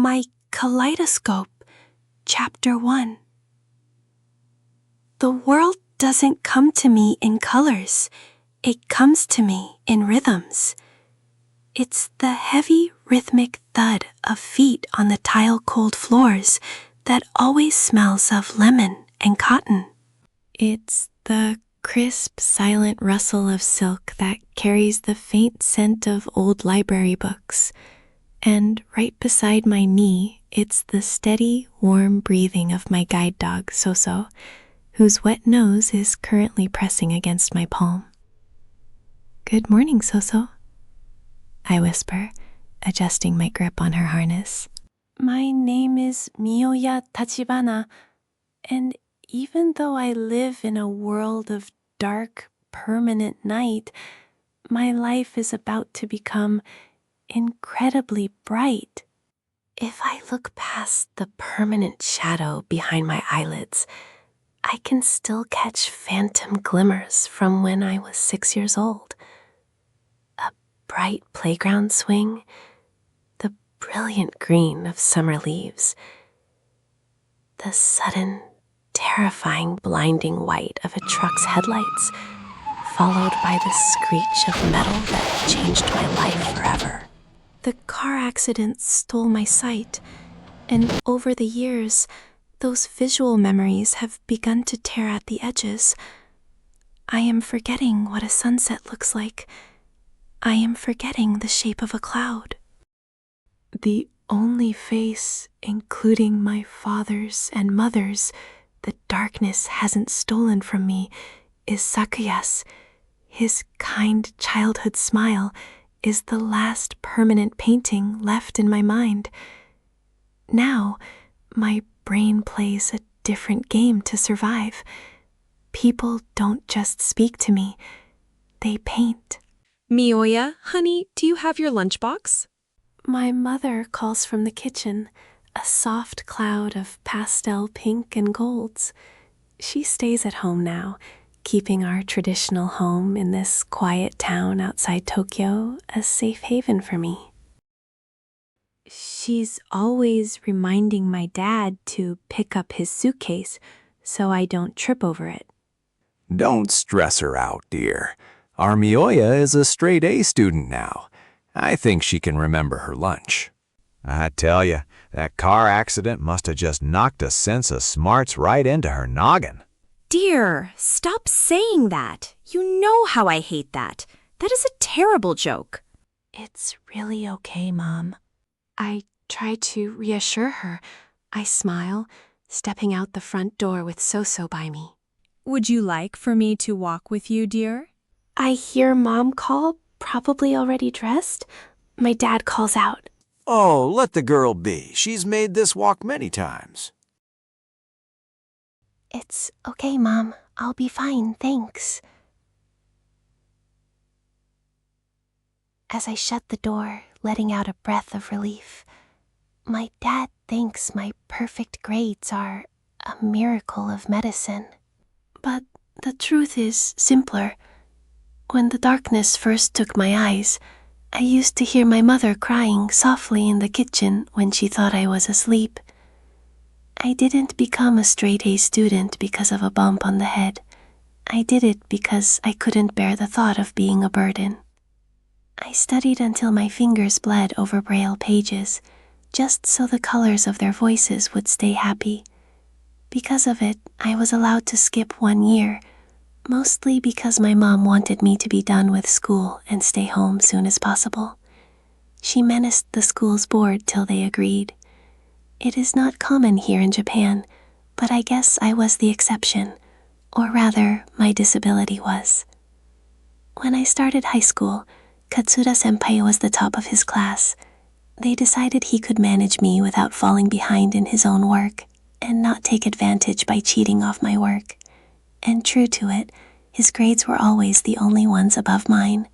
My Kaleidoscope, Chapter 1. The world doesn't come to me in colors. It comes to me in rhythms. It's the heavy, rhythmic thud of feet on the tile-cold floors that always smells of lemon and cotton. It's the crisp, silent rustle of silk that carries the faint scent of old library books. And right beside my knee, it's the steady, warm breathing of my guide dog, Soso, whose wet nose is currently pressing against my palm. "Good morning, Soso," I whisper, adjusting my grip on her harness. My name is Miyoya Tachibana, and even though I live in a world of dark, permanent night, my life is about to become incredibly bright. If I look past the permanent shadow behind my eyelids, I can still catch phantom glimmers from when I was 6 years old. A bright playground swing, the brilliant green of summer leaves, the sudden, terrifying, blinding white of a truck's headlights, followed by the screech of metal that changed my life forever. The car accident stole my sight, and over the years, those visual memories have begun to tear at the edges. I am forgetting what a sunset looks like. I am forgetting the shape of a cloud. The only face, including my father's and mother's, the darkness hasn't stolen from me, is Sakuya's. His kind childhood smile is the last permanent painting left in my mind. Now, my brain plays a different game to survive. People don't just speak to me, they paint. "Miyoya, honey, do you have your lunchbox?" My mother calls from the kitchen, a soft cloud of pastel pink and golds. She stays at home now, keeping our traditional home in this quiet town outside Tokyo a safe haven for me. She's always reminding my dad to pick up his suitcase so I don't trip over it. Don't stress her out, dear. Our Miyoya is a straight A student now. I think she can remember her lunch. I tell you, that car accident must have just knocked a sense of smarts right into her noggin. Dear, stop saying that. You know how I hate that. That is a terrible joke. It's really okay, Mom. I try to reassure her. I smile, stepping out the front door with Soso by me. Would you like for me to walk with you, dear? I hear Mom call, probably already dressed. My dad calls out. "Oh, let the girl be. She's made this walk many times." "It's okay, Mom. I'll be fine, thanks." As I shut the door, letting out a breath of relief, my dad thinks my perfect grades are a miracle of medicine. But the truth is simpler. When the darkness first took my eyes, I used to hear my mother crying softly in the kitchen when she thought I was asleep. I didn't become a straight A student because of a bump on the head. I did it because I couldn't bear the thought of being a burden. I studied until my fingers bled over Braille pages, just so the colors of their voices would stay happy. Because of it, I was allowed to skip 1 year, mostly because my mom wanted me to be done with school and stay home soon as possible. She menaced the school's board till they agreed. It is not common here in Japan, but I guess I was the exception, or rather, my disability was. When I started high school, Katsuda-senpai was the top of his class. They decided he could manage me without falling behind in his own work, and not take advantage by cheating off my work. And true to it, his grades were always the only ones above mine.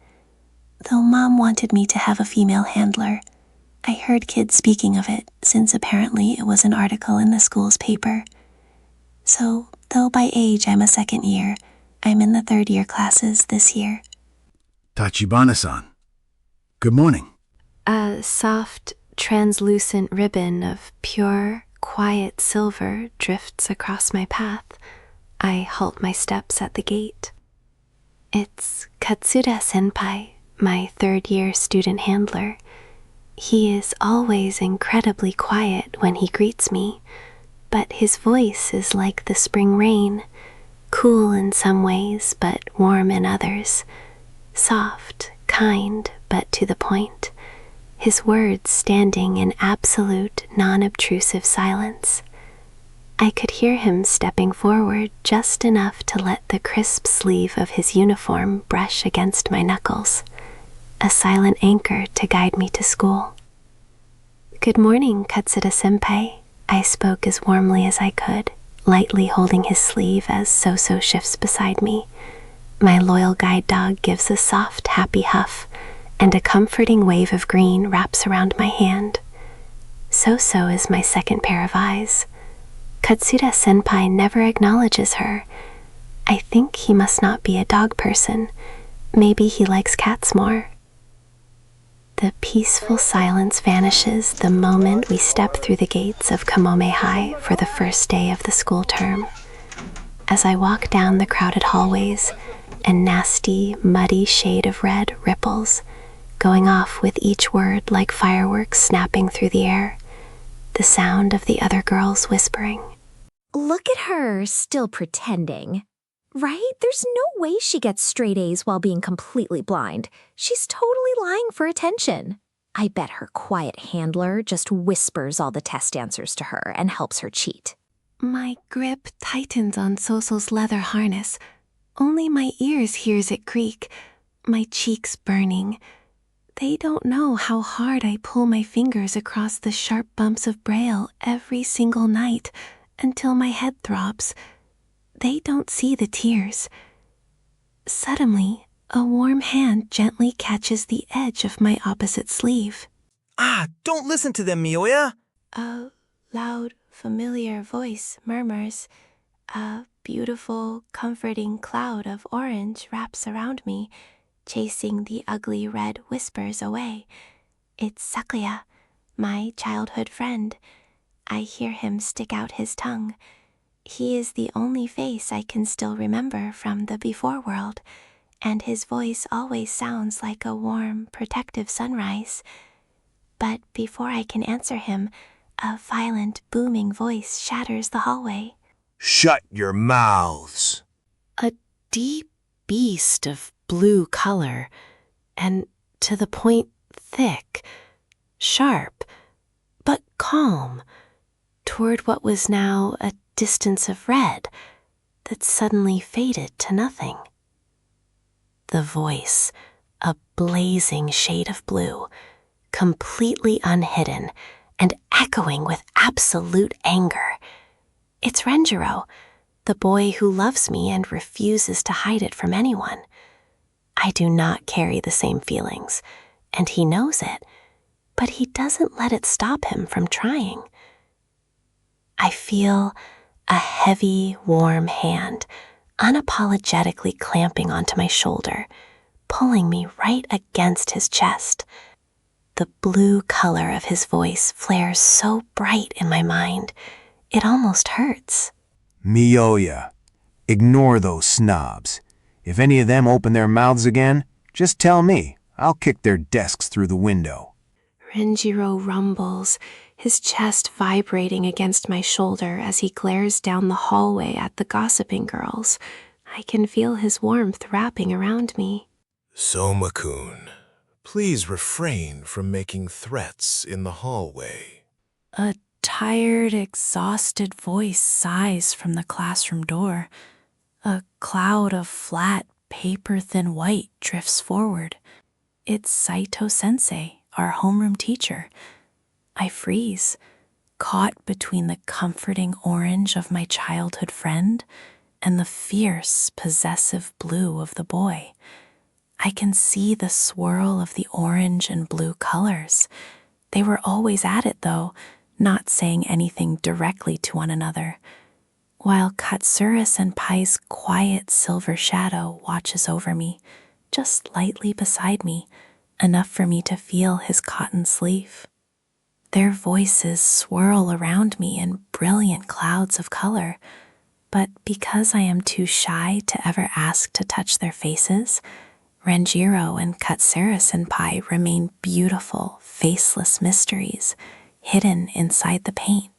Though Mom wanted me to have a female handler, I heard kids speaking of it, since apparently it was an article in the school's paper. So, though by age I'm a second year, I'm in the third year classes this year. Tachibana-san, good morning. A soft, translucent ribbon of pure, quiet silver drifts across my path, I halt my steps at the gate. It's Katsuda-senpai, my third-year student handler. He is always incredibly quiet when he greets me, but his voice is like the spring rain, cool in some ways but warm in others, soft, kind, but to the point, his words standing in absolute, non-obtrusive silence. I could hear him stepping forward just enough to let the crisp sleeve of his uniform brush against my knuckles, a silent anchor to guide me to school. "Good morning, Katsuda-senpai," I spoke as warmly as I could, lightly holding his sleeve as So-So shifts beside me. My loyal guide dog gives a soft, happy huff, and a comforting wave of green wraps around my hand. So-So is my second pair of eyes. Katsuda-senpai never acknowledges her. I think he must not be a dog person. Maybe he likes cats more. The peaceful silence vanishes the moment we step through the gates of Kamome High for the first day of the school term. As I walk down the crowded hallways, a nasty, muddy shade of red ripples, going off with each word like fireworks snapping through the air, the sound of the other girls whispering. Look at her, still pretending. Right? There's no way she gets straight A's while being completely blind. She's totally lying for attention. I bet her quiet handler just whispers all the test answers to her and helps her cheat. My grip tightens on So-So's leather harness. Only my ears hears it creak, my cheeks burning. They don't know how hard I pull my fingers across the sharp bumps of braille every single night until my head throbs. They don't see the tears. Suddenly, a warm hand gently catches the edge of my opposite sleeve. Don't listen to them, Mioya. A loud, familiar voice murmurs. A beautiful, comforting cloud of orange wraps around me, chasing the ugly red whispers away. It's Sakuya, my childhood friend. I hear him stick out his tongue. He is the only face I can still remember from the before world, and his voice always sounds like a warm, protective sunrise. But before I can answer him, a violent, booming voice shatters the hallway. Shut your mouths. A deep beast of blue color, and to the point thick, sharp, but calm, toward what was now a distance of red that suddenly faded to nothing. The voice, a blazing shade of blue, completely unhidden and echoing with absolute anger. It's Renjiro, the boy who loves me and refuses to hide it from anyone. I do not carry the same feelings, and he knows it, but he doesn't let it stop him from trying. I feel a heavy, warm hand unapologetically clamping onto my shoulder, pulling me right against his chest. The blue color of his voice flares so bright in my mind, it almost hurts. Mioya, ignore those snobs. If any of them open their mouths again, just tell me. I'll kick their desks through the window. Renjiro rumbles, his chest vibrating against my shoulder as he glares down the hallway at the gossiping girls. I can feel his warmth wrapping around me. Soma-kun, please refrain from making threats in the hallway. A tired, exhausted voice sighs from the classroom door. A cloud of flat, paper-thin white drifts forward. It's Saito-sensei, our homeroom teacher. I freeze, caught between the comforting orange of my childhood friend and the fierce, possessive blue of the boy. I can see the swirl of the orange and blue colors. They were always at it, though, not saying anything directly to one another, while Katsura-senpai's quiet silver shadow watches over me, just lightly beside me, enough for me to feel his cotton sleeve. Their voices swirl around me in brilliant clouds of color, but because I am too shy to ever ask to touch their faces, Ranjiro and Katsura Senpai remain beautiful, faceless mysteries hidden inside the paint.